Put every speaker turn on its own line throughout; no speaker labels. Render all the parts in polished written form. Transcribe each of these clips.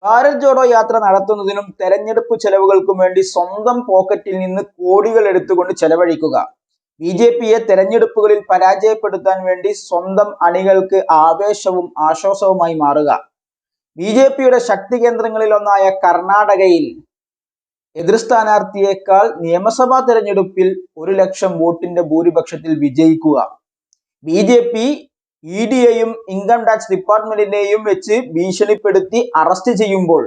ഭാരത് ജോഡോ യാത്ര നടത്തുന്നതിനും തെരഞ്ഞെടുപ്പ് ചെലവുകൾക്കും വേണ്ടി സ്വന്തം പോക്കറ്റിൽ നിന്ന് കോടികൾ എടുത്തുകൊണ്ട് ചെലവഴിക്കുക. ബിജെപിയെ തെരഞ്ഞെടുപ്പുകളിൽ പരാജയപ്പെടുത്താൻ വേണ്ടി സ്വന്തം അണികൾക്ക് ആവേശവും ആശ്വാസവുമായി മാറുക. ബിജെപിയുടെ ശക്തി കേന്ദ്രങ്ങളിലൊന്നായ കർണാടകയിൽ എതിർ സ്ഥാനാർത്ഥിയേക്കാൾ നിയമസഭാ തെരഞ്ഞെടുപ്പിൽ 1,00,000 വോട്ടിന്റെ ഭൂരിപക്ഷത്തിൽ വിജയിക്കുക. ബിജെപി ഇഡിയെയും ഇൻകം ടാക്സ് ഡിപ്പാർട്ട്മെന്റിനെയും വെച്ച് ഭീഷണിപ്പെടുത്തി അറസ്റ്റ് ചെയ്യുമ്പോൾ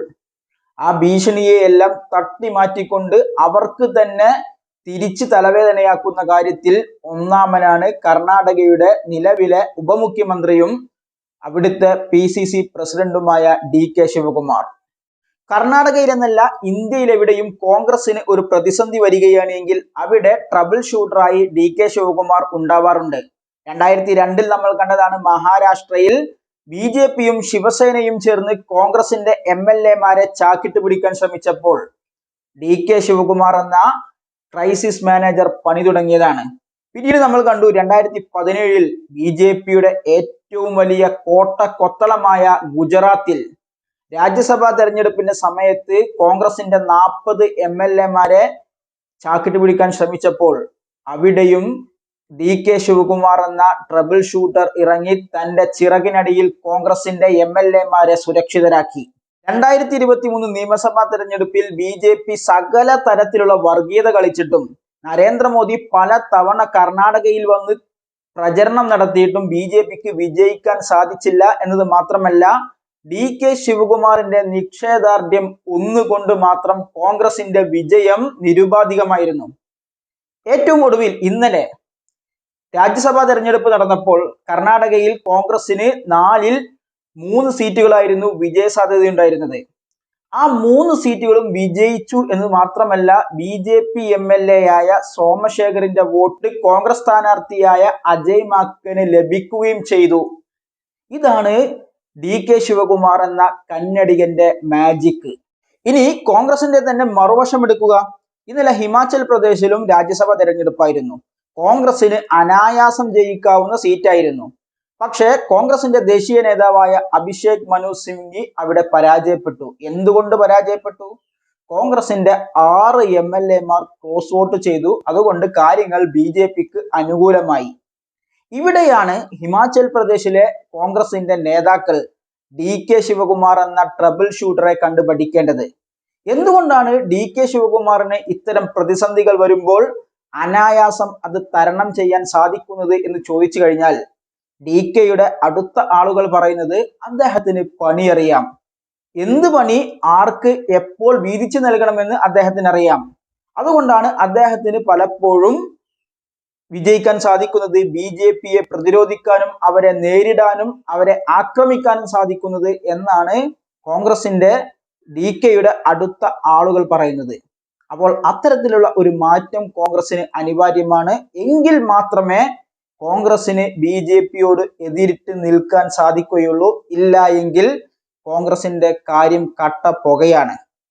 ആ ഭീഷണിയെ എല്ലാം തട്ടി മാറ്റിക്കൊണ്ട് അവർക്ക് തന്നെ തിരിച്ച് തലവേദനയാക്കുന്ന കാര്യത്തിൽ ഒന്നാമനാണ് കർണാടകയുടെ നിലവിലെ ഉപമുഖ്യമന്ത്രിയും അവിടുത്തെ PCC പ്രസിഡന്റുമായ DK ശിവകുമാർ. കർണാടകയിലെന്നല്ല ഇന്ത്യയിലെവിടെയും കോൺഗ്രസിന് ഒരു പ്രതിസന്ധി വരികയാണ് എങ്കിൽ അവിടെ ട്രബിൾ ഷൂട്ടറായി DK ശിവകുമാർ ഉണ്ടാവാറുണ്ട്. 2002 നമ്മൾ കണ്ടതാണ് മഹാരാഷ്ട്രയിൽ ബിജെപിയും ശിവസേനയും ചേർന്ന് കോൺഗ്രസിന്റെ MLA-മാരെ ചാക്കിട്ട് പിടിക്കാൻ ശ്രമിച്ചപ്പോൾ DK ശിവകുമാർ എന്ന ക്രൈസിസ് മാനേജർ പണി തുടങ്ങിയതാണ്. പിന്നീട് നമ്മൾ കണ്ടു 2017 ബിജെപിയുടെ ഏറ്റവും വലിയ കോട്ടക്കൊത്തളമായ ഗുജറാത്തിൽ രാജ്യസഭാ തെരഞ്ഞെടുപ്പിന്റെ സമയത്ത് കോൺഗ്രസിന്റെ 40 MLA-മാരെ ചാക്കിട്ട് പിടിക്കാൻ ശ്രമിച്ചപ്പോൾ അവിടെയും DK ശിവകുമാർ എന്ന ട്രബിൾ ഷൂട്ടർ ഇറങ്ങി തന്റെ ചിറകിനടിയിൽ കോൺഗ്രസിന്റെ MLA-മാരെ സുരക്ഷിതരാക്കി. 2023 നിയമസഭാ തെരഞ്ഞെടുപ്പിൽ ബിജെപി സകല തരത്തിലുള്ള വർഗീയത കളിച്ചിട്ടും നരേന്ദ്രമോദി പല തവണ കർണാടകയിൽ വന്ന് പ്രചരണം നടത്തിയിട്ടും ബിജെപിക്ക് വിജയിക്കാൻ സാധിച്ചില്ല എന്നത് മാത്രമല്ല DK ശിവകുമാറിന്റെ നിശ്ചയദാർഢ്യം ഒന്നുകൊണ്ട് മാത്രം കോൺഗ്രസിന്റെ വിജയം നിരുപാധികമായിരുന്നു. ഏറ്റവും ഒടുവിൽ ഇന്നലെ രാജ്യസഭാ തെരഞ്ഞെടുപ്പ് നടന്നപ്പോൾ കർണാടകയിൽ കോൺഗ്രസിന് 4-ൽ 3 സീറ്റുകളായിരുന്നു വിജയ സാധ്യതയുണ്ടായിരുന്നത്. ആ 3 സീറ്റുകളും വിജയിച്ചു എന്ന് മാത്രമല്ല ബിജെപി MLA ആയ സോമശേഖറിന്റെ വോട്ട് കോൺഗ്രസ് സ്ഥാനാർത്ഥിയായ അജയ് മാക്കന് ലഭിക്കുകയും ചെയ്തു. ഇതാണ് DK ശിവകുമാർ എന്ന കന്നഡികന്റെ മാജിക്. ഇനി കോൺഗ്രസിന്റെ തന്നെ മറുവശം എടുക്കുക. ഇന്നലെ ഹിമാചൽ പ്രദേശിലും രാജ്യസഭാ തെരഞ്ഞെടുപ്പായിരുന്നു. കോൺഗ്രസിന് അനായാസം ജയിക്കാവുന്ന സീറ്റായിരുന്നു. പക്ഷേ കോൺഗ്രസിന്റെ ദേശീയ നേതാവായ അഭിഷേക് മനു സിംഗ്വി അവിടെ പരാജയപ്പെട്ടു. എന്തുകൊണ്ട് പരാജയപ്പെട്ടു? കോൺഗ്രസിന്റെ 6 MLA-മാർ ക്രോസ് വോട്ട് ചെയ്തു. അതുകൊണ്ട് കാര്യങ്ങൾ ബിജെപിക്ക് അനുകൂലമായി. ഇവിടെയാണ് ഹിമാചൽ പ്രദേശിലെ കോൺഗ്രസിന്റെ നേതാക്കൾ DK ശിവകുമാർ എന്ന ട്രബിൾ ഷൂട്ടറെ കണ്ടു പഠിക്കേണ്ടത്. എന്തുകൊണ്ടാണ് DK ശിവകുമാറിന് ഇത്തരം പ്രതിസന്ധികൾ വരുമ്പോൾ അനായാസം അത് തരണം ചെയ്യാൻ സാധിക്കുന്നത് എന്ന് ചോദിച്ചു കഴിഞ്ഞാൽ DKയുടെ അടുത്ത ആളുകൾ പറയുന്നത് അദ്ദേഹത്തിന് പണിയറിയാം. എന്ത് പണി ആർക്ക് എപ്പോൾ വീതിച്ചു നൽകണമെന്ന് അദ്ദേഹത്തിന് അറിയാം. അതുകൊണ്ടാണ് അദ്ദേഹത്തിന് പലപ്പോഴും വിജയിക്കാൻ സാധിക്കുന്നത്, ബിജെപിയെ പ്രതിരോധിക്കാനും അവരെ നേരിടാനും അവരെ ആക്രമിക്കാനും സാധിക്കുന്നത് എന്നാണ് കോൺഗ്രസിന്റെ DKയുടെ അടുത്ത ആളുകൾ പറയുന്നത്. അപ്പോൾ അത്തരത്തിലുള്ള ഒരു മാറ്റം കോൺഗ്രസിന് അനിവാര്യമാണ്. എങ്കിൽ മാത്രമേ കോൺഗ്രസിന് ബിജെപിയോട് എതിരിട്ട് നിൽക്കാൻ സാധിക്കുകയുള്ളൂ. ഇല്ല എങ്കിൽ കോൺഗ്രസിന്റെ കാര്യം കട്ട പുകയാണ്.